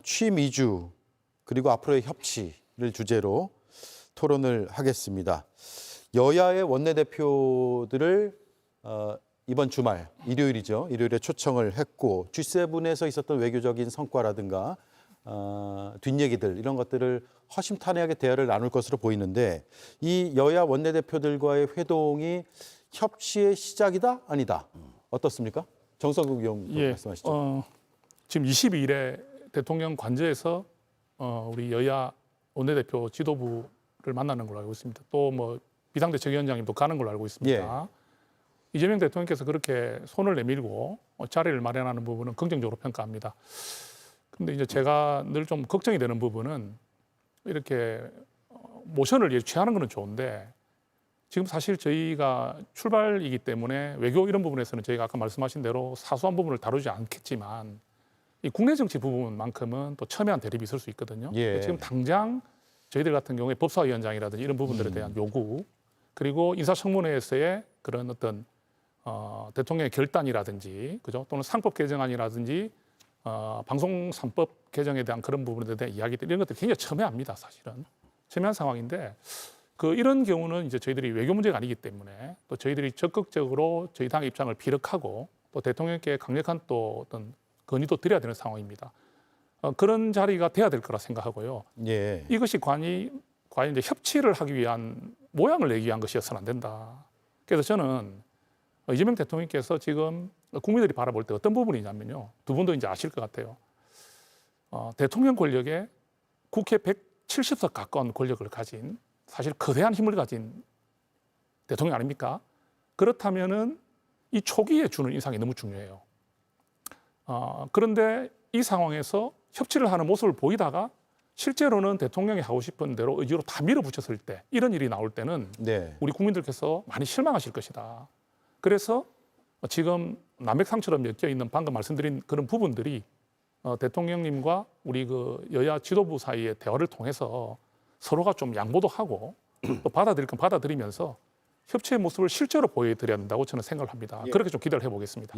취임 2주 그리고 앞으로의 협치를 주제로 토론을 하겠습니다. 여야의 원내대표들을 이번 주말 일요일이죠. 일요일에 초청을 했고 G7에서 있었던 외교적인 성과라든가 뒷얘기들 이런 것들을 허심탄회하게 대화를 나눌 것으로 보이는데 이 여야 원내대표들과의 회동이 협치의 시작이다 아니다 어떻습니까? 정석국 의원 말씀하시죠. 지금 22일에 대통령 관저에서 우리 여야 원내대표 지도부를 만나는 걸로 알고 있습니다. 또 뭐 비상대책위원장님도 가는 걸로 알고 있습니다. 이재명 대통령께서 그렇게 손을 내밀고 자리를 마련하는 부분은 긍정적으로 평가합니다. 근데 이제 제가 늘 좀 걱정이 되는 부분은 이렇게 모션을 취하는 건 좋은데 지금 사실 저희가 출발이기 때문에 외교 이런 부분에서는 저희가 아까 말씀하신 대로 사소한 부분을 다루지 않겠지만 이 국내 정치 부분만큼은 또 첨예한 대립이 있을 수 있거든요. 지금 당장 저희들 같은 경우에 법사위원장이라든지 이런 부분들에 대한 요구 그리고 인사청문회에서의 그런 어떤 대통령의 결단이라든지 그죠? 또는 상법 개정안이라든지 방송 3법 개정에 대한 그런 부분에 대한 이야기들 이런 것들이 굉장히 첨예합니다. 사실은 첨예한 상황인데 이런 경우는 이제 저희들이 외교 문제가 아니기 때문에 또 저희들이 적극적으로 저희 당의 입장을 피력하고 또 대통령께 강력한 또 어떤 건의도 드려야 되는 상황입니다. 그런 자리가 돼야 될 거라 생각하고요. 이것이 과연 이제 협치를 하기 위한 모양을 내기 위한 것이어서는 안 된다. 그래서 저는 이재명 대통령께서 지금 국민들이 바라볼 때 어떤 부분이냐면요. 두 분도 이제 아실 것 같아요. 대통령 권력에 국회 170석 가까운 권력을 가진 사실 거대한 힘을 가진 대통령 아닙니까? 그렇다면은 이 초기에 주는 인상이 너무 중요해요. 그런데 이 상황에서 협치를 하는 모습을 보이다가 실제로는 대통령이 하고 싶은 대로 의지로 다 밀어붙였을 때 이런 일이 나올 때는 우리 국민들께서 많이 실망하실 것이다. 그래서 지금 남백상처럼 엮여 있는 방금 말씀드린 그런 부분들이 대통령님과 우리 그 여야 지도부 사이의 대화를 통해서 서로가 좀 양보도 하고 또 받아들일 건 받아들이면서 협치의 모습을 실제로 보여드려야 한다고 저는 생각을 합니다. 그렇게 좀 기대를 해보겠습니다.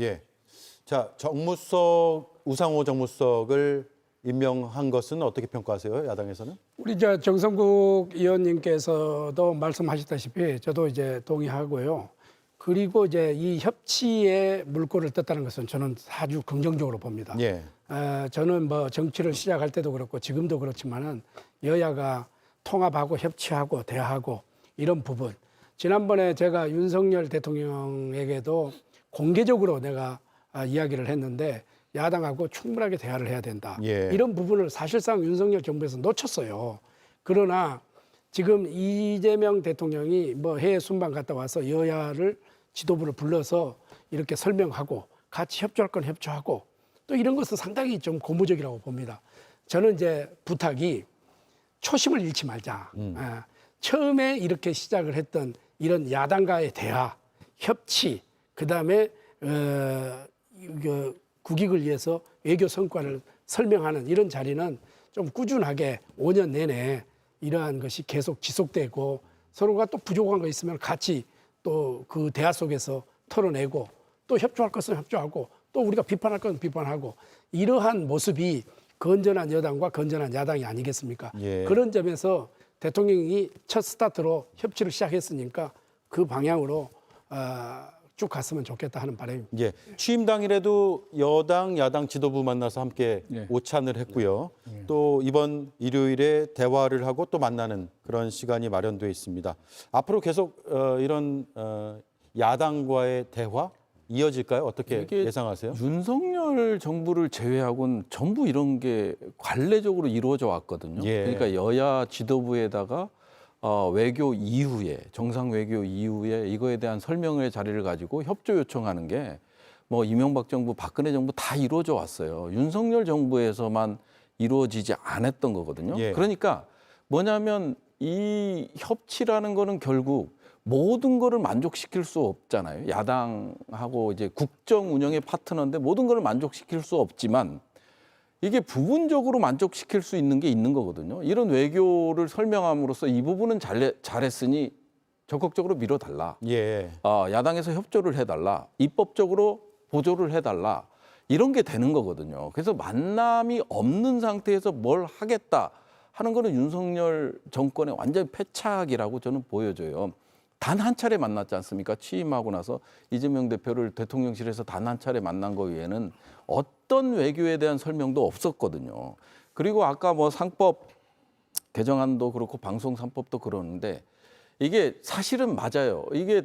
자, 우상호 정무석을 임명한 것은 어떻게 평가하세요? 야당에서는? 우리 정성국 의원님께서도 말씀하셨다시피 저도 이제 동의하고요. 그리고 이제 이 협치의 물꼬를 떴다는 것은 저는 아주 긍정적으로 봅니다. 저는 뭐 정치를 시작할 때도 그렇고 지금도 그렇지만은 여야가 통합하고 협치하고 대화하고 이런 부분. 지난번에 제가 윤석열 대통령에게도 공개적으로 내가 이야기를 했는데 야당하고 충분하게 대화를 해야 된다. 이런 부분을 사실상 윤석열 정부에서 놓쳤어요. 그러나 지금 이재명 대통령이 뭐 해외 순방 갔다 와서 여야를 지도부를 불러서 이렇게 설명하고 같이 협조할 건 협조하고 또 이런 것은 상당히 좀 고무적이라고 봅니다. 저는 이제 부탁이 초심을 잃지 말자. 처음에 이렇게 시작을 했던 이런 야당과의 대화, 협치, 그다음에 국익을 위해서 외교 성과를 설명하는 이런 자리는 좀 꾸준하게 5년 내내 이러한 것이 계속 지속되고 서로가 또 부족한 거 있으면 같이 또 그 대화 속에서 털어내고 또 협조할 것은 협조하고 또 우리가 비판할 것은 비판하고 이러한 모습이 건전한 여당과 건전한 야당이 아니겠습니까? 그런 점에서 대통령이 첫 스타트로 협치를 시작했으니까 그 방향으로 쭉 갔으면 좋겠다 하는 바람입니다. 취임 당일에도 여당, 야당 지도부 만나서 함께 오찬을 했고요. 또 이번 일요일에 대화를 하고 또 만나는 그런 시간이 마련되어 있습니다. 앞으로 계속 이런 야당과의 대화 이어질까요? 어떻게 예상하세요? 윤석열 정부를 제외하고는 전부 이런 게 관례적으로 이루어져 왔거든요. 그러니까 여야 지도부에다가 외교 이후에 정상 외교 이후에 이거에 대한 설명의 자리를 가지고 협조 요청하는 게 뭐 이명박 정부, 박근혜 정부 다 이루어져 왔어요. 윤석열 정부에서만 이루어지지 않았던 거거든요. 그러니까 뭐냐면 이 협치라는 거는 결국 모든 거를 만족시킬 수 없잖아요. 야당하고 이제 국정 운영의 파트너인데 모든 거를 만족시킬 수 없지만 이게 부분적으로 만족시킬 수 있는 게 있는 거거든요. 이런 외교를 설명함으로써 이 부분은 잘했으니 적극적으로 밀어달라. 야당에서 협조를 해달라. 입법적으로 보조를 해달라. 이런 게 되는 거거든요. 그래서 만남이 없는 상태에서 뭘 하겠다 하는 거는 윤석열 정권의 완전 패착이라고 저는 보여져요. 단 한 차례 만났지 않습니까? 취임하고 나서 이재명 대표를 대통령실에서 단 한 차례 만난 거 외에는 어떤 외교에 대한 설명도 없었거든요. 그리고 아까 뭐 상법 개정안도 그렇고 방송 3법도 그러는데 이게 사실은 맞아요. 이게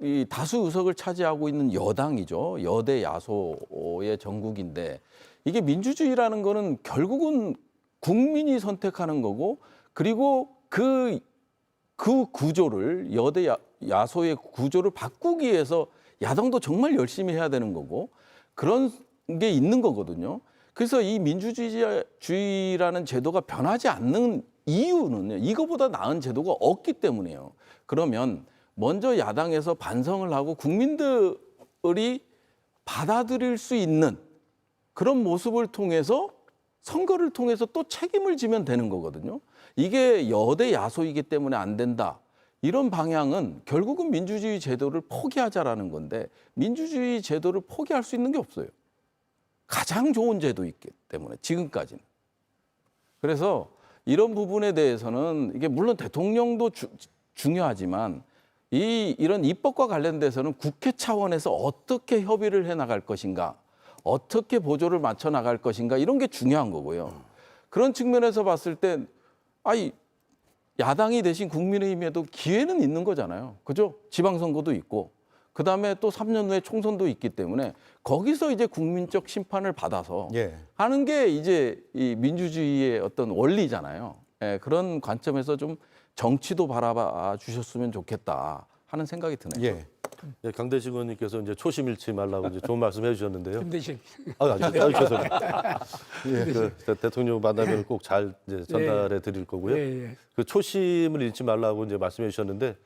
이 다수 의석을 차지하고 있는 여당이죠. 여대 야소의 정국인데 이게 민주주의라는 거는 결국은 국민이 선택하는 거고 그리고 그 구조를 여대 야소의 구조를 바꾸기 위해서 야당도 정말 열심히 해야 되는 거고 그런 게 있는 거거든요. 그래서 이 민주주의라는 제도가 변하지 않는 이유는요. 이거보다 나은 제도가 없기 때문이에요. 그러면 먼저 야당에서 반성을 하고 국민들이 받아들일 수 있는 그런 모습을 통해서 선거를 통해서 또 책임을 지면 되는 거거든요. 이게 여대 야소이기 때문에 안 된다. 이런 방향은 결국은 민주주의 제도를 포기하자라는 건데 민주주의 제도를 포기할 수 있는 게 없어요. 가장 좋은 제도이기 때문에 지금까지는. 그래서 이런 부분에 대해서는 이게 물론 대통령도 중요하지만 이런 입법과 관련돼서는 국회 차원에서 어떻게 협의를 해 나갈 것인가, 어떻게 보조를 맞춰 나갈 것인가 이런 게 중요한 거고요. 그런 측면에서 봤을 때 야당이 대신 국민의힘에도 기회는 있는 거잖아요. 그죠? 지방선거도 있고 그다음에 또 3년 후에 총선도 있기 때문에 거기서 이제 국민적 심판을 받아서 하는 게 이제 이 민주주의의 어떤 원리잖아요. 예, 그런 관점에서 좀 정치도 바라봐 주셨으면 좋겠다 하는 생각이 드네요. 예, 강대식 의원님께서 이제 초심 잃지 말라고 이제 좋은 말씀 해주셨는데요. 김대식. 죄송합니다. 그 대통령 만나면 꼭 잘 전달해 드릴 거고요. 그 초심을 잃지 말라고 이제 말씀해 주셨는데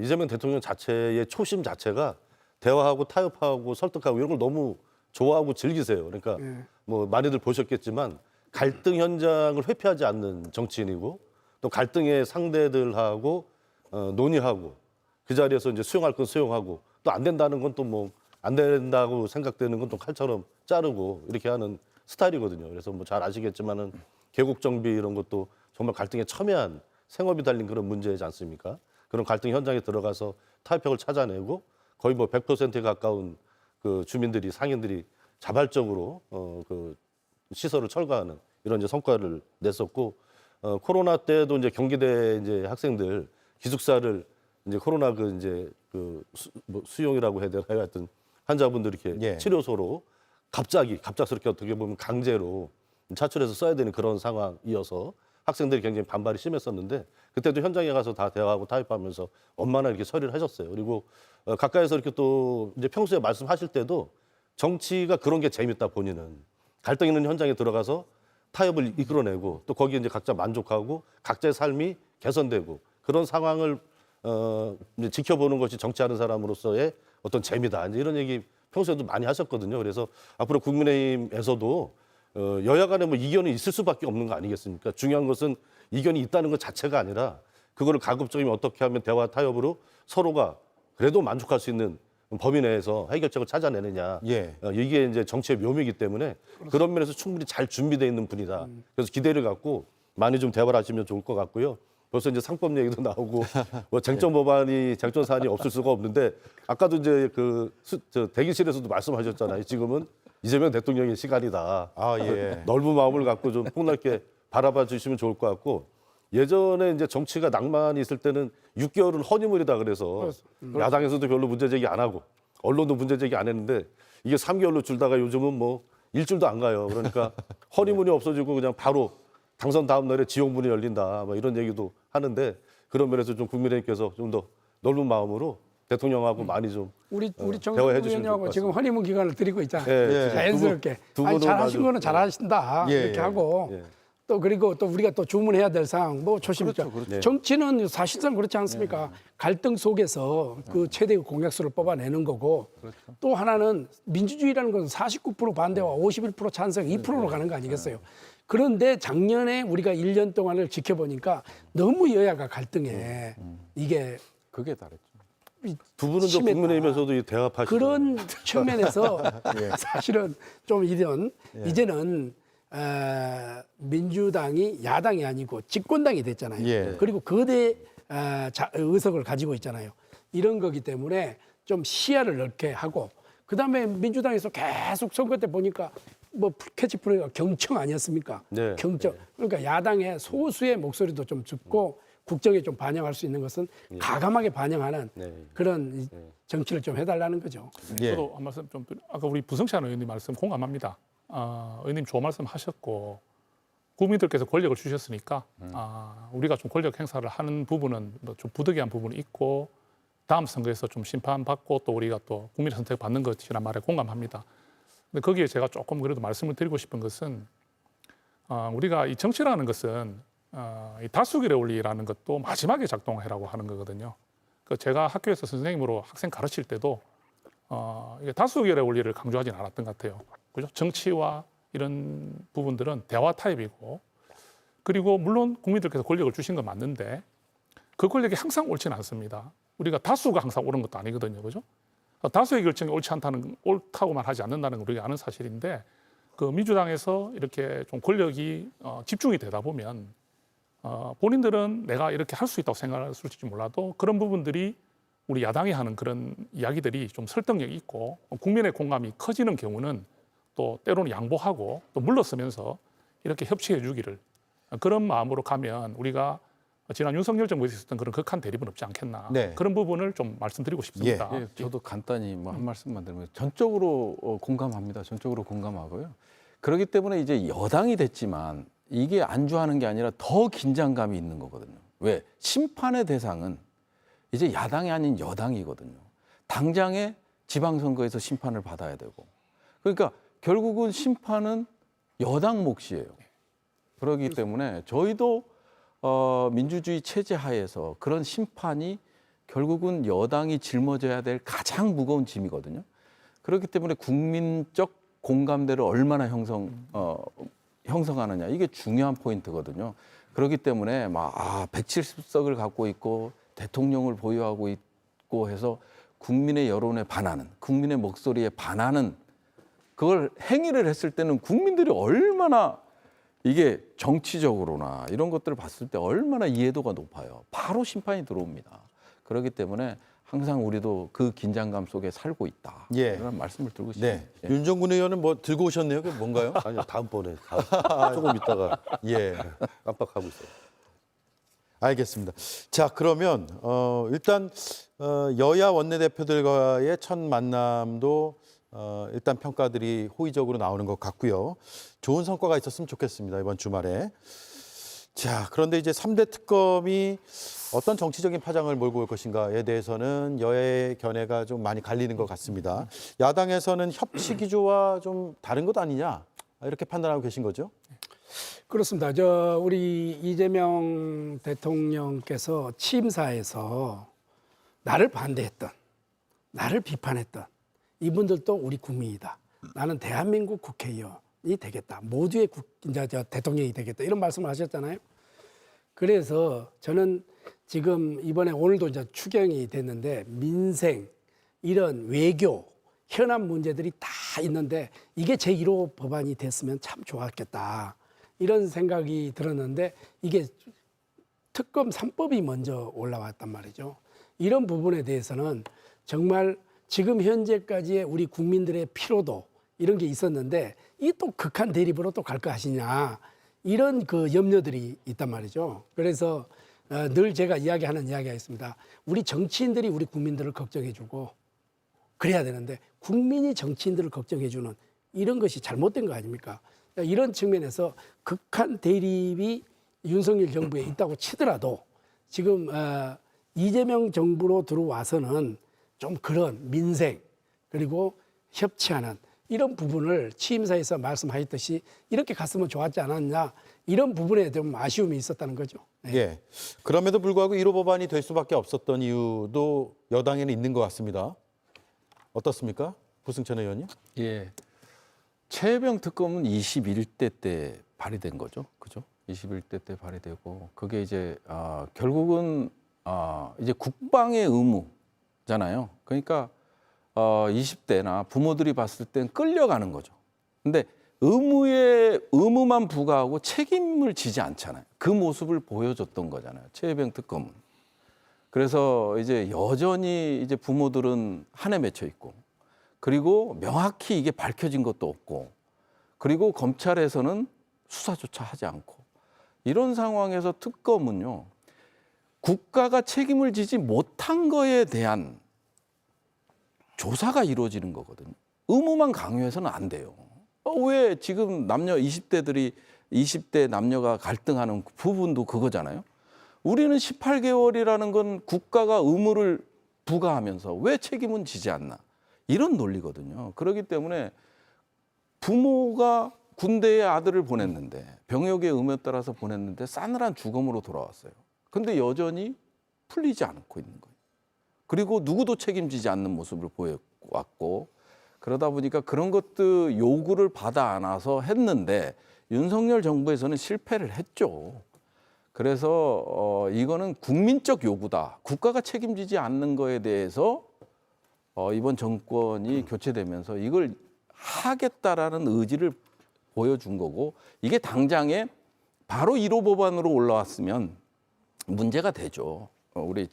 이재명 대통령 자체의 초심 자체가 대화하고 타협하고 설득하고 이런 걸 너무 좋아하고 즐기세요. 그러니까 뭐 많이들 보셨겠지만 갈등 현장을 회피하지 않는 정치인이고 또 갈등의 상대들하고 논의하고 그 자리에서 이제 수용할 건 수용하고 또 안 된다는 건 또 뭐 안 된다고 생각되는 건 또 칼처럼 자르고 이렇게 하는 스타일이거든요. 그래서 뭐 잘 아시겠지만은 개국 정비 이런 것도 정말 갈등에 첨예한 생업이 달린 그런 문제이지 않습니까? 그런 갈등 현장에 들어가서 타협책을 찾아내고 거의 뭐 100%에 가까운 그 주민들이 상인들이 자발적으로 그 시설을 철거하는 이런 이제 성과를 냈었고 코로나 때도 이제 경기대 이제 학생들 기숙사를 이제 코로나 그 이제 뭐 수용이라고 해야 되나 하여튼 환자분들이 이렇게 치료소로 갑작스럽게 어떻게 보면 강제로 차출해서 써야 되는 그런 상황이어서 학생들이 굉장히 반발이 심했었는데 그때도 현장에 가서 다 대화하고 타협하면서 원만하게 이렇게 처리를 하셨어요. 그리고 가까이서 이렇게 또 이제 평소에 말씀하실 때도 정치가 그런 게 재밌다 본인은 갈등 있는 현장에 들어가서 타협을 이끌어내고 또 거기에 이제 각자 만족하고 각자의 삶이 개선되고 그런 상황을 이제 지켜보는 것이 정치하는 사람으로서의 어떤 재미다. 이제 이런 얘기 평소에도 많이 하셨거든요. 그래서 앞으로 국민의힘에서도 여야 간에 뭐 이견이 있을 수밖에 없는 거 아니겠습니까? 중요한 것은 이견이 있다는 것 자체가 아니라 그거를 가급적이면 어떻게 하면 대화 타협으로 서로가 그래도 만족할 수 있는 범위 내에서 해결책을 찾아내느냐. 이게 이제 정치의 묘미이기 때문에 그런 면에서 충분히 잘 준비되어 있는 분이다. 그래서 기대를 갖고 많이 좀 대화를 하시면 좋을 것 같고요. 벌써 이제 상법 얘기도 나오고 뭐 쟁점 법안이 쟁점 사안이 없을 수가 없는데 아까도 이제 저 대기실에서도 말씀하셨잖아요. 지금은 이재명 대통령의 시간이다. 넓은 마음을 갖고 좀 폭넓게 바라봐 주시면 좋을 것 같고 예전에 이제 정치가 낭만이 있을 때는 6개월은 허니문이다 그래서 야당에서도 별로 문제 제기 안 하고 언론도 문제 제기 안 했는데 이게 3개월로 줄다가 요즘은 뭐 일주일도 안 가요. 그러니까 허니문이 없어지고 그냥 바로 당선 다음 날에 지옥문이 열린다. 뭐 이런 얘기도 하는데 그런 면에서 좀 국민의힘께서 좀 더 넓은 마음으로 대통령하고 많이 좀 우리 정국 대화해 주시면 의원님하고 지금 허니문 기간을 드리고 있잖아요. 자연스럽게 두 분은 잘하신 아주, 거는 잘하신다 이렇게 하고 또 그리고 또 우리가 또 주문해야 될 사항 뭐 조심스럽게 정치는 사실상 그렇지 않습니까? 갈등 속에서 그 최대의 공약수를 뽑아내는 거고 또 하나는 민주주의라는 것은 49% 반대와 51% 찬성 2%로 가는 거 아니겠어요? 그런데 작년에 우리가 1년 동안을 지켜보니까 너무 여야가 갈등해. 이게 그게 다르죠. 두 분은 저 심했다. 국민의힘에서도 대합하시죠. 그런 측면에서 예. 사실은 좀 이제는 민주당이 야당이 아니고 집권당이 됐잖아요. 예. 그리고 거대 의석을 가지고 있잖아요. 이런 거기 때문에 좀 시야를 넓게 하고 그다음에 민주당에서 계속 선거 때 보니까 뭐 캐치프레이가 경청 아니었습니까? 네. 경청. 그러니까 야당의 소수의 목소리도 좀 듣고 국정에 좀 반영할 수 있는 것은 가감하게 반영하는 네. 그런 정치를 좀 해달라는 거죠. 예. 저도 한 말씀 좀 아까 우리 부성찬 의원님 말씀 공감합니다. 의원님 좋은 말씀 하셨고 국민들께서 권력을 주셨으니까 우리가 좀 권력 행사를 하는 부분은 뭐 좀 부득이한 부분이 있고 다음 선거에서 좀 심판받고 또 우리가 또 국민의 선택 받는 것이란 말에 공감합니다. 근데 거기에 제가 조금 그래도 말씀을 드리고 싶은 것은 우리가 이 정치라는 것은 이 다수결의 원리라는 것도 마지막에 작동하라고 하는 거거든요. 그 제가 학교에서 선생님으로 학생 가르칠 때도 이게 다수결의 원리를 강조하지는 않았던 것 같아요. 그죠? 정치와 이런 부분들은 대화 타입이고 그리고 물론 국민들께서 권력을 주신 건 맞는데 그 권력이 항상 옳지는 않습니다. 우리가 다수가 항상 옳은 것도 아니거든요. 그죠? 다수의 결정이 옳다고만 하지 않는다는 걸 우리가 아는 사실인데 그 민주당에서 이렇게 좀 권력이 집중이 되다 보면 본인들은 내가 이렇게 할 수 있다고 생각할지 몰라도 그런 부분들이 우리 야당이 하는 그런 이야기들이 좀 설득력이 있고 국민의 공감이 커지는 경우는 또 때로는 양보하고 또 물러서면서 이렇게 협치해 주기를 그런 마음으로 가면 우리가 지난 윤석열 정부에서 있었던 그런 극한 대립은 없지 않겠나. 네. 그런 부분을 좀 말씀드리고 싶습니다. 예, 저도 간단히 뭐 한 말씀만 드리면 전적으로 공감합니다. 전적으로 공감하고요. 그렇기 때문에 이제 여당이 됐지만 이게 안주하는 게 아니라 더 긴장감이 있는 거거든요. 왜? 심판의 대상은 이제 야당이 아닌 여당이거든요. 당장에 지방선거에서 심판을 받아야 되고. 그러니까 결국은 심판은 여당 몫이에요. 그렇기 때문에 저희도 민주주의 체제 하에서 그런 심판이 결국은 여당이 짊어져야 될 가장 무거운 짐이거든요. 그렇기 때문에 국민적 공감대를 얼마나 형성하느냐 이게 중요한 포인트거든요. 그렇기 때문에 170석을 갖고 있고 대통령을 보유하고 있고 해서 국민의 여론에 반하는 국민의 목소리에 반하는 그걸 행위를 했을 때는 국민들이 얼마나 이게 정치적으로나 이런 것들을 봤을 때 얼마나 이해도가 높아요. 바로 심판이 들어옵니다. 그렇기 때문에 항상 우리도 그 긴장감 속에 살고 있다. 예. 그런 말씀을 드리고 싶습니다. 네. 윤정군 의원은 뭐 들고 오셨네요. 그게 뭔가요? 아니요, 다음번에 조금 있다가 예. 깜빡하고 있어요. 알겠습니다. 자, 그러면 일단 여야 원내대표들과의 첫 만남도 일단 평가들이 호의적으로 나오는 것 같고요. 좋은 성과가 있었으면 좋겠습니다. 이번 주말에. 자, 그런데 이제 3대 특검이 어떤 정치적인 파장을 몰고 올 것인가에 대해서는 여야의 견해가 좀 많이 갈리는 것 같습니다. 야당에서는 협치 기조와 좀 다른 것 아니냐 이렇게 판단하고 계신 거죠? 그렇습니다. 우리 이재명 대통령께서 취임사에서 나를 반대했던, 나를 비판했던 이분들도 우리 국민이다. 나는 대한민국 국회의원이 되겠다. 모두의 대통령이 되겠다. 이런 말씀을 하셨잖아요. 그래서 저는 지금 이번에 오늘도 이제 추경이 됐는데 민생, 이런 외교, 현안 문제들이 다 있는데 이게 제1호 법안이 됐으면 참 좋았겠다. 이런 생각이 들었는데 이게 특검 3법이 먼저 올라왔단 말이죠. 이런 부분에 대해서는 정말 지금 현재까지의 우리 국민들의 피로도 이런 게 있었는데 이 또 극한 대립으로 또 갈 것이냐 이런 그 염려들이 있단 말이죠. 그래서 늘 제가 이야기하는 이야기가 있습니다. 우리 정치인들이 우리 국민들을 걱정해주고 그래야 되는데 국민이 정치인들을 걱정해주는 이런 것이 잘못된 거 아닙니까? 이런 측면에서 극한 대립이 윤석열 정부에 있다고 치더라도 지금 이재명 정부로 들어와서는 좀 그런 민생 그리고 협치하는 이런 부분을 취임사에서 말씀하셨듯이 이렇게 갔으면 좋았지 않았냐 이런 부분에 좀 아쉬움이 있었다는 거죠. 네. 예. 그럼에도 불구하고 1호 법안이 될 수밖에 없었던 이유도 여당에는 있는 것 같습니다. 어떻습니까? 부승찬 의원님? 예. 최혜병 특검은 21대 때 발의된 거죠. 그죠? 21대 때 발의되고 그게 이제 결국은 이제 국방의 의무 거잖아요. 그러니까 20대나 부모들이 봤을 땐 끌려가는 거죠. 근데 의무만 부과하고 책임을 지지 않잖아요. 그 모습을 보여줬던 거잖아요. 최혜병 특검은. 그래서 이제 여전히 이제 부모들은 한에 맺혀 있고, 그리고 명확히 이게 밝혀진 것도 없고, 그리고 검찰에서는 수사조차 하지 않고, 이런 상황에서 특검은요, 국가가 책임을 지지 못한 거에 대한 조사가 이루어지는 거거든요. 의무만 강요해서는 안 돼요. 왜 지금 20대 남녀가 갈등하는 부분도 그거잖아요. 우리는 18개월이라는 건 국가가 의무를 부과하면서 왜 책임은 지지 않나. 이런 논리거든요. 그렇기 때문에 부모가 군대에 아들을 보냈는데, 병역의 의무에 따라서 보냈는데 싸늘한 죽음으로 돌아왔어요. 근데 여전히 풀리지 않고 있는 거예요. 그리고 누구도 책임지지 않는 모습을 보여왔고, 그러다 보니까 그런 것들 요구를 받아 안아서 했는데 윤석열 정부에서는 실패를 했죠. 그래서 이거는 국민적 요구다. 국가가 책임지지 않는 거에 대해서 이번 정권이 교체되면서 이걸 하겠다라는 의지를 보여준 거고, 이게 당장에 바로 1호 법안으로 올라왔으면 문제가 되죠. 우리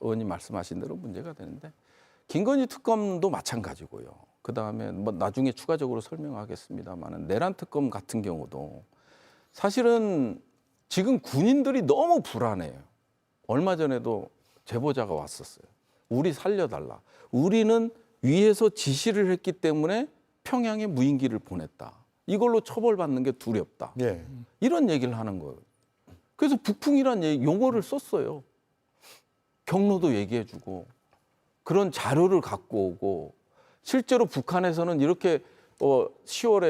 의원님 말씀하신 대로 문제가 되는데, 김건희 특검도 마찬가지고요. 그 다음에 뭐 나중에 추가적으로 설명하겠습니다만, 내란 특검 같은 경우도 사실은 지금 군인들이 너무 불안해요. 얼마 전에도 제보자가 왔었어요. 우리 살려달라. 우리는 위에서 지시를 했기 때문에 평양에 무인기를 보냈다. 이걸로 처벌받는 게 두렵다. 예. 이런 얘기를 하는 거예요. 그래서 북풍이라는 용어를 썼어요. 경로도 얘기해주고 그런 자료를 갖고 오고, 실제로 북한에서는 이렇게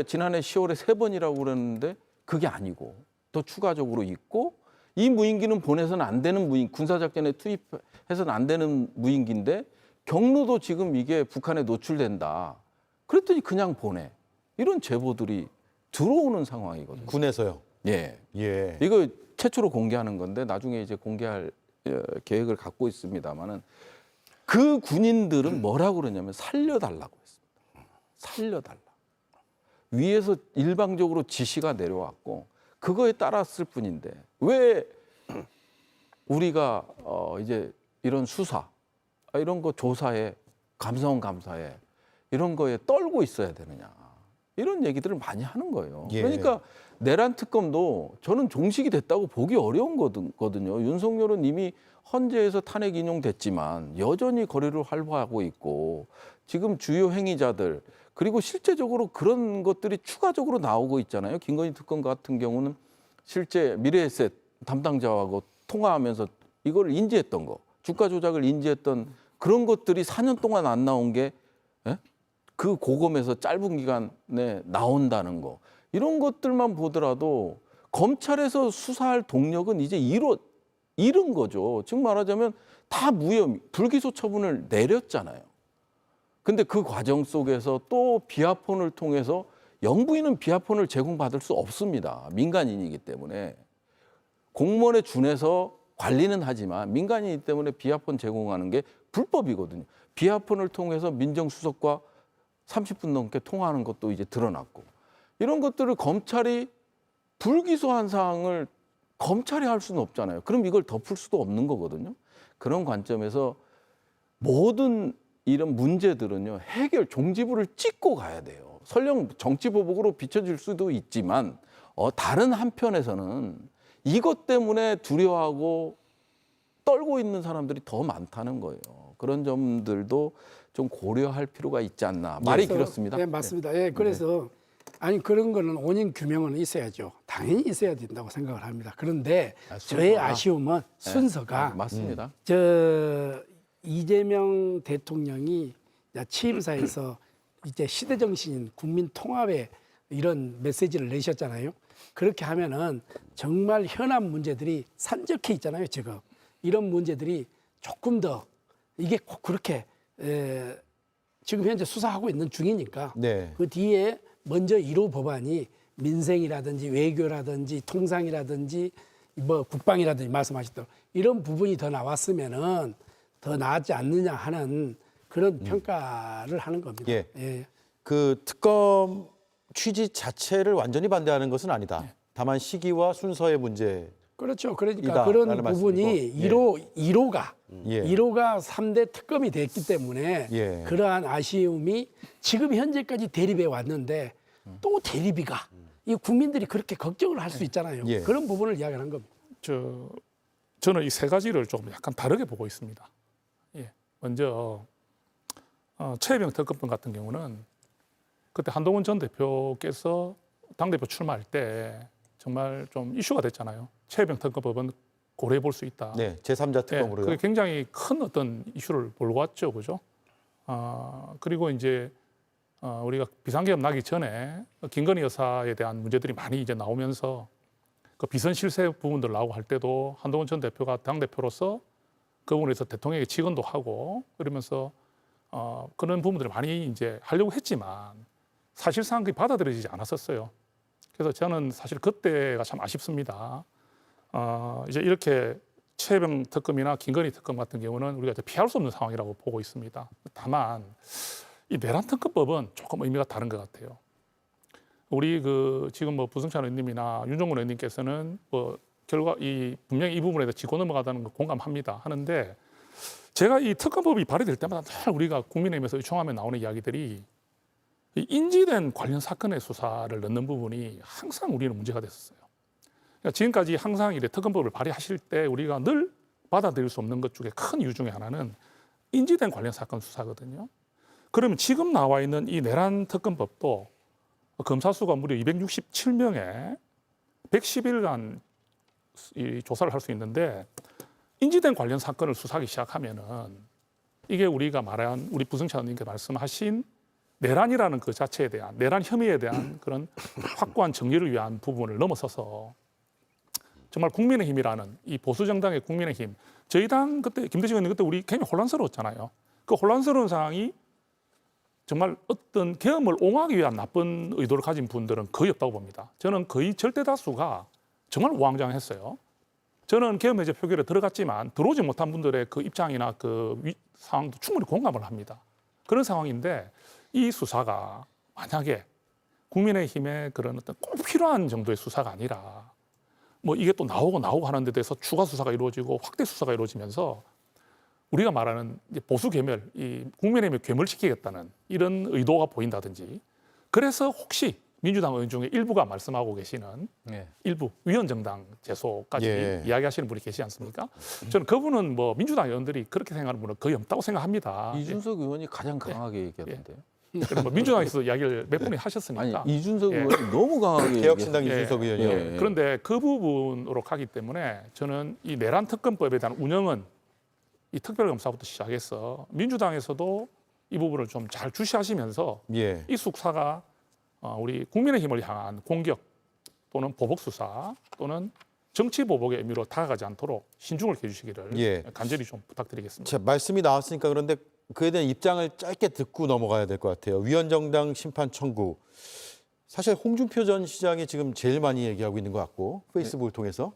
지난해 10월에 3번이라고 그랬는데 그게 아니고 더 추가적으로 있고, 이 무인기는 보내서는 안 되는 군사작전에 투입해서는 안 되는 무인기인데 경로도 지금 이게 북한에 노출된다. 그랬더니 그냥 보내. 이런 제보들이 들어오는 상황이거든요. 군에서요. 예. 예. 이거 최초로 공개하는 건데 나중에 이제 공개할 계획을 갖고 있습니다만은, 그 군인들은 뭐라고 그러냐면 살려달라고 했습니다. 살려달라. 위에서 일방적으로 지시가 내려왔고 그거에 따랐을 뿐인데 왜 우리가 이제 이런 수사, 이런 거 조사에, 감사원 감사에 이런 거에 떨고 있어야 되느냐, 이런 얘기들을 많이 하는 거예요. 예. 그러니까 내란 특검도 저는 종식이 됐다고 보기 어려운 거거든요. 윤석열은 이미 헌재에서 탄핵 인용됐지만 여전히 거리를 활보하고 있고, 지금 주요 행위자들, 그리고 실제적으로 그런 것들이 추가적으로 나오고 있잖아요. 김건희 특검 같은 경우는 실제 미래에셋 담당자하고 통화하면서 이걸 인지했던 거, 주가 조작을 인지했던 그런 것들이 4년 동안 안 나온 게 그 고검에서 짧은 기간에 나온다는 거, 이런 것들만 보더라도 검찰에서 수사할 동력은 이제 잃은 거죠. 즉 말하자면 다 무혐의, 불기소 처분을 내렸잖아요. 근데 그 과정 속에서 또 비아폰을 통해서, 영부인은 비아폰을 제공받을 수 없습니다. 민간인이기 때문에. 공무원에 준해서 관리는 하지만 민간인이기 때문에 비아폰 제공하는 게 불법이거든요. 비아폰을 통해서 민정수석과 30분 넘게 통화하는 것도 이제 드러났고, 이런 것들을 검찰이 불기소한 사항을 검찰이 할 수는 없잖아요. 그럼 이걸 덮을 수도 없는 거거든요. 그런 관점에서 모든 이런 문제들은요, 종지부를 찍고 가야 돼요. 설령 정치보복으로 비춰질 수도 있지만 다른 한편에서는 이것 때문에 두려워하고 떨고 있는 사람들이 더 많다는 거예요. 그런 점들도 좀 고려할 필요가 있지 않나. 말이 길었습니다. 네, 맞습니다. 예, 그래서 아니 그런 거는 원인 규명은 있어야죠. 당연히 있어야 된다고 생각을 합니다. 그런데 저의 아쉬움은 순서가 맞습니다. 이재명 대통령이 취임사에서 이제 시대 정신인 국민 통합에 이런 메시지를 내셨잖아요. 그렇게 하면은 정말 현안 문제들이 산적해 있잖아요. 지금 이런 문제들이 조금 더 이게 꼭 그렇게 지금 현재 수사하고 있는 중이니까 네. 그 뒤에 먼저 1호 법안이 민생이라든지 외교라든지 통상이라든지 뭐 국방이라든지 말씀하셨던 이런 부분이 더 나왔으면은 더 나았지 않느냐 하는 그런 평가를 하는 겁니다. 예. 예. 그 특검 취지 자체를 완전히 반대하는 것은 아니다. 다만 시기와 순서의 문제. 그렇죠. 그러니까 이다, 그런 라는 부분이 말씀이고. 1호가 예. 1호가 3대 특검이 됐기 때문에 예. 그러한 아쉬움이 지금 현재까지 대립해 왔는데 또 대립이가 이 국민들이 그렇게 걱정을 할 수 있잖아요. 예. 그런 부분을 이야기하는 겁니다. 저는 이 세 가지를 좀 약간 다르게 보고 있습니다. 예. 먼저 최혜병 특검법 같은 경우는 그때 한동훈 전 대표께서 당대표 출마할 때 정말 좀 이슈가 됐잖아요. 최혜병 특검법은 고려해 볼 수 있다. 네, 제3자 예, 특검으로요. 그게 굉장히 큰 어떤 이슈를 몰고 왔죠, 그죠? 그리고 이제 우리가 비상계엄 나기 전에 김건희 여사에 대한 문제들이 많이 이제 나오면서 그 비선 실세 부분들 나오고 할 때도 한동훈 전 대표가 당 대표로서 그 부분에서 대통령에게 직언도 하고 그러면서 그런 부분들을 많이 이제 하려고 했지만 사실상 그게 받아들여지지 않았었어요. 그래서 저는 사실 그때가 참 아쉽습니다. 이제 이렇게 최혜병 특검이나 김건희 특검 같은 경우는 우리가 이제 피할 수 없는 상황이라고 보고 있습니다. 다만 이 내란 특검법은 조금 의미가 다른 것 같아요. 우리 그 지금 뭐 부승찬 의원님이나 윤종근 의원님께서는 뭐 결과 분명히 이 부분에 대해 짚고 넘어가다는 거 공감합니다. 하는데 제가 이 특검법이 발의될 때마다 늘 우리가 국민의힘에서 요청하면 나오는 이야기들이 이 인지된 관련 사건의 수사를 넣는 부분이 항상 우리는 문제가 됐었어요. 그러니까 지금까지 항상 이래 특검법을 발의하실 때 우리가 늘 받아들일 수 없는 것 중에 큰 이유 중에 하나는 인지된 관련 사건 수사거든요. 그러면 지금 나와 있는 이 내란 특검법도 검사 수가 무려 267명에 110일간 이 조사를 할 수 있는데 인지된 관련 사건을 수사하기 시작하면은 이게 우리가 말한 우리 부승찬 의원님께 말씀하신 내란이라는 그 자체에 대한 내란 혐의에 대한 그런 확고한 정리를 위한 부분을 넘어서서 정말 국민의힘이라는 이 보수 정당의 국민의힘 저희 당 그때 김대중 의원님 그때 우리 굉장히 혼란스러웠잖아요. 그 혼란스러운 상황이 정말 어떤 계엄을 옹호하기 위한 나쁜 의도를 가진 분들은 거의 없다고 봅니다. 저는 거의 절대 다수가 정말 우왕좌왕했어요. 저는 계엄 해제 표결에 들어갔지만 들어오지 못한 분들의 그 입장이나 그 상황도 충분히 공감을 합니다. 그런 상황인데 이 수사가 만약에 국민의힘의 그런 어떤 꼭 필요한 정도의 수사가 아니라 뭐 이게 또 나오고 하는 데 대해서 추가 수사가 이루어지고 확대 수사가 이루어지면서 우리가 말하는 이제 보수 괴멸, 이 국민의힘을 괴멸시키겠다는 이런 의도가 보인다든지 그래서 혹시 민주당 의원 중에 일부가 말씀하고 계시는 일부 위헌정당 제소까지 이야기하시는 분이 계시지 않습니까? 저는 그분은 뭐 민주당 의원들이 그렇게 생각하는 분은 거의 없다고 생각합니다. 이준석 의원이 가장 강하게 얘기하던데요. 뭐 민주당에서 이야기를 몇 분이 하셨으니까. 아니, 이준석 의원이 너무 강하게 개혁신당 이준석 의원이요. 그런데 그 부분으로 가기 때문에 저는 이 내란 특검법에 대한 운영은 이 특별검사부터 시작해서 민주당에서도 이 부분을 좀 잘 주시하시면서 이 수사가 우리 국민의힘을 향한 공격 또는 보복 수사 또는 정치 보복의 의미로 다가가지 않도록 신중을 해주시기를 간절히 좀 부탁드리겠습니다. 자, 말씀이 나왔으니까 그런데 그에 대한 입장을 짧게 듣고 넘어가야 될 것 같아요. 위헌정당 심판 청구. 사실 홍준표 전 시장이 지금 제일 많이 얘기하고 있는 것 같고 페이스북을 통해서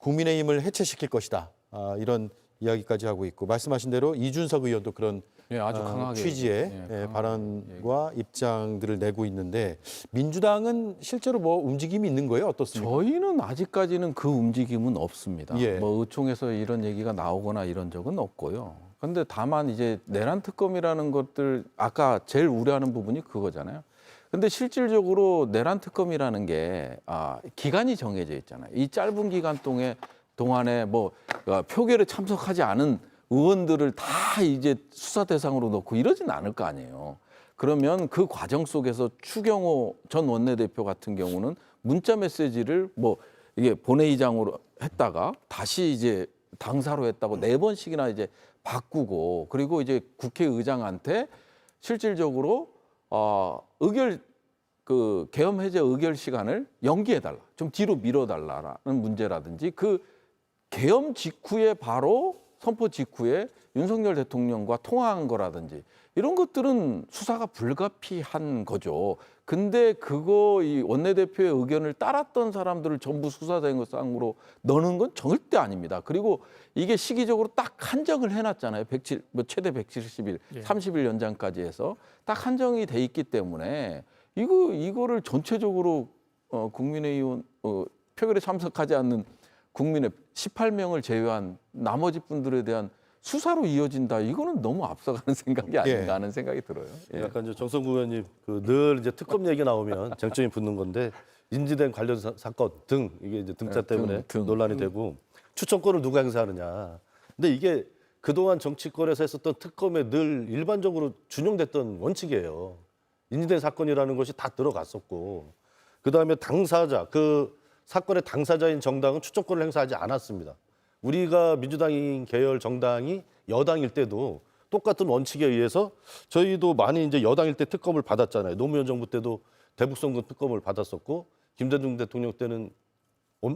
국민의힘을 해체시킬 것이다. 이런 이야기까지 하고 있고 말씀하신 대로 이준석 의원도 그런 아주 강하게 취지의 발언과 입장들을 내고 있는데 민주당은 실제로 뭐 움직임이 있는 거예요? 어떻습니까? 저희는 아직까지는 그 움직임은 없습니다. 뭐 의총에서 이런 얘기가 나오거나 이런 적은 없고요. 그런데 다만 이제 내란 특검이라는 것들 아까 제일 우려하는 부분이 그거잖아요. 근데 실질적으로 내란 특검이라는 게 기간이 정해져 있잖아요. 이 짧은 기간 동안에 뭐 표결에 참석하지 않은 의원들을 다 이제 수사 대상으로 놓고 이러진 않을 거 아니에요. 그러면 그 과정 속에서 추경호 전 원내대표 같은 경우는 문자 메시지를 뭐 이게 본회의장으로 했다가 다시 이제 당사로 했다고 4번씩이나 이제 바꾸고 그리고 이제 국회의장한테 실질적으로 계엄 해제 의결 시간을 연기해달라, 좀 뒤로 밀어달라라는 문제라든지 그 계엄 직후에 바로 선포 직후에 윤석열 대통령과 통화한 거라든지 이런 것들은 수사가 불가피한 거죠. 근데 그거 이 원내대표의 의견을 따랐던 사람들을 전부 수사대상으로 넣는 건 절대 아닙니다. 그리고 이게 시기적으로 딱 한정을 해놨잖아요. 최대 170일, 예. 30일 연장까지 해서 딱 한정이 돼 있기 때문에 이거를 전체적으로 국민의원 표결에 참석하지 않는 국민의 18명을 제외한 나머지 분들에 대한 수사로 이어진다. 이거는 너무 앞서가는 생각이 아닌가 하는 생각이 들어요. 예. 약간 이제 정성구 의원님 늘 이제 특검 얘기 나오면 쟁점이 붙는 건데 인지된 관련 사건 등 이게 이제 등자 때문에 논란이 되고 추천권을 누가 행사하느냐. 근데 이게 그동안 정치권에서 했었던 특검에 늘 일반적으로 준용됐던 원칙이에요. 인지된 사건이라는 것이 다 들어갔었고 그다음에 당사자 그 사건의 당사자인 정당은 추천권을 행사하지 않았습니다. 우리가 민주당 계열 정당이 여당일 때도 똑같은 원칙에 의해서 저희도 많이 이제 여당일 때 특검을 받았잖아요. 노무현 정부 때도 대북송금 특검을 받았었고 김대중 대통령 때는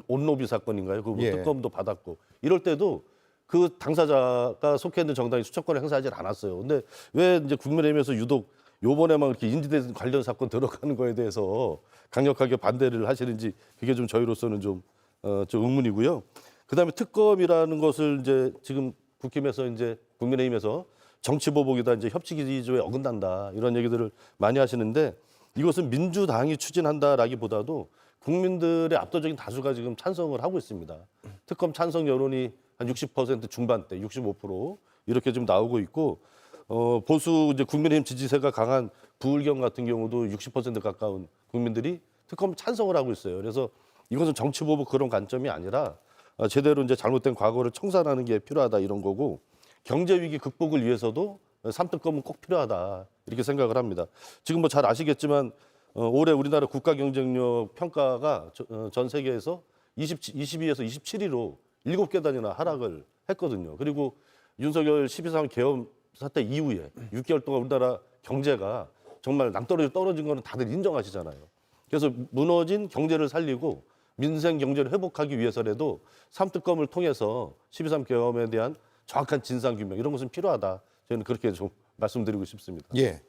온로비 사건인가요? 그 특검도 받았고 이럴 때도 그 당사자가 속해 있는 정당이 추천권을 행사하지 않았어요. 근데 왜 이제 국민의힘에서 유독 요번에만 이렇게 인지된 관련 사건 들어가는 거에 대해서 강력하게 반대를 하시는지 그게 좀 저희로서는 좀 의문이고요. 그다음에 특검이라는 것을 이제 지금 국힘에서 이제 국민의힘에서 정치보복이다 이제 협치기조에 어긋난다 이런 얘기들을 많이 하시는데 이것은 민주당이 추진한다라기보다도 국민들의 압도적인 다수가 지금 찬성을 하고 있습니다. 특검 찬성 여론이 한 60% 중반대, 65% 이렇게 좀 나오고 있고 보수 이제 국민의힘 지지세가 강한 부울경 같은 경우도 60% 가까운 국민들이 특검 찬성을 하고 있어요. 그래서 이것은 정치보복 그런 관점이 아니라 제대로 이제 잘못된 과거를 청산하는 게 필요하다 이런 거고 경제 위기 극복을 위해서도 삼특검은 꼭 필요하다 이렇게 생각을 합니다. 지금 뭐 잘 아시겠지만 올해 우리나라 국가 경쟁력 평가가 전 세계에서 22에서 27위로 7계단이나 하락을 했거든요. 그리고 윤석열 12.3 계엄 사태 이후에 6개월 동안 우리나라 경제가 정말 낭떠러지 떨어진 거는 다들 인정하시잖아요. 그래서 무너진 경제를 살리고 민생 경제를 회복하기 위해서라도 삼특검을 통해서 12.3 계엄에 대한 정확한 진상 규명 이런 것은 필요하다. 저는 그렇게 좀 말씀드리고 싶습니다. 예,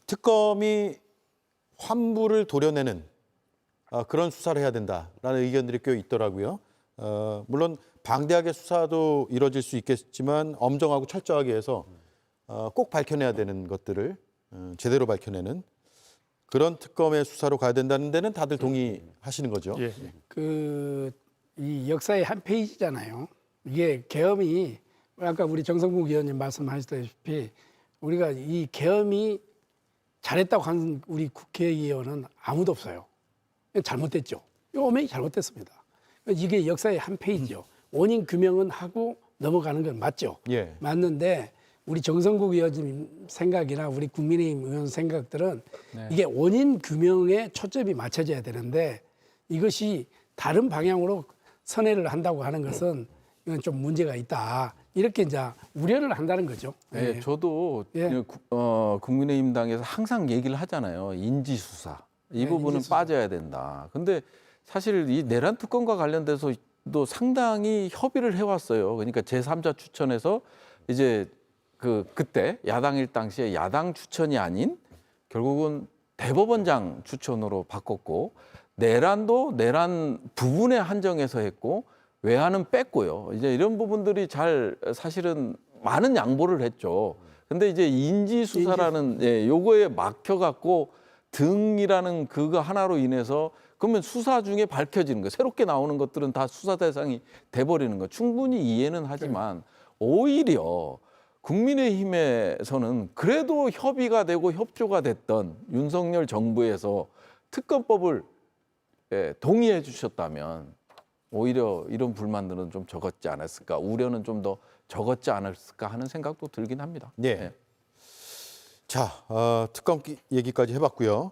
특검이 환부를 도려내는 그런 수사를 해야 된다라는 의견들이 꽤 있더라고요. 물론 방대하게 수사도 이루어질 수 있겠지만 엄정하고 철저하게 해서 꼭 밝혀내야 되는 것들을 제대로 밝혀내는 그런 특검의 수사로 가야 된다는 데는 다들 동의하시는 거죠. 예. 이 역사의 한 페이지잖아요. 이게 계엄이 아까 우리 정성국 의원님 말씀하셨다시피 우리가 이 계엄이 잘했다고 하는 우리 국회의원은 아무도 없어요. 잘못됐죠. 엄연히 잘못됐습니다. 이게 역사의 한 페이지죠. 원인 규명은 하고 넘어가는 건 맞죠. 예. 맞는데 우리 정성국 의원님 생각이나 우리 국민의힘 의원 생각들은 이게 원인 규명에 초점이 맞춰져야 되는데 이것이 다른 방향으로 선회를 한다고 하는 것은 이건 좀 문제가 있다. 이렇게 이제 우려를 한다는 거죠. 네, 저도 국민의힘 당에서 항상 얘기를 하잖아요. 인지수사. 이 부분은 인지수사. 빠져야 된다. 근데 사실 이 내란 특검과 관련돼서도 상당히 협의를 해왔어요. 그러니까 제3자 추천에서 이제 그때 야당일 당시에 야당 추천이 아닌 결국은 대법원장 추천으로 바꿨고 내란도 내란 부분에 한정해서 했고 외환은 뺐고요. 이제 이런 부분들이 잘 사실은 많은 양보를 했죠. 근데 이제 인지수사라는 요거에 막혀갖고 등이라는 그거 하나로 인해서 그러면 수사 중에 밝혀지는 거 새롭게 나오는 것들은 다 수사 대상이 돼버리는 거 충분히 이해는 하지만 오히려 국민의힘에서는 그래도 협의가 되고 협조가 됐던 윤석열 정부에서 특검법을 동의해 주셨다면 오히려 이런 불만들은 좀 적었지 않았을까, 우려는 좀 더 적었지 않았을까 하는 생각도 들긴 합니다. 네. 자, 특검 얘기까지 해봤고요.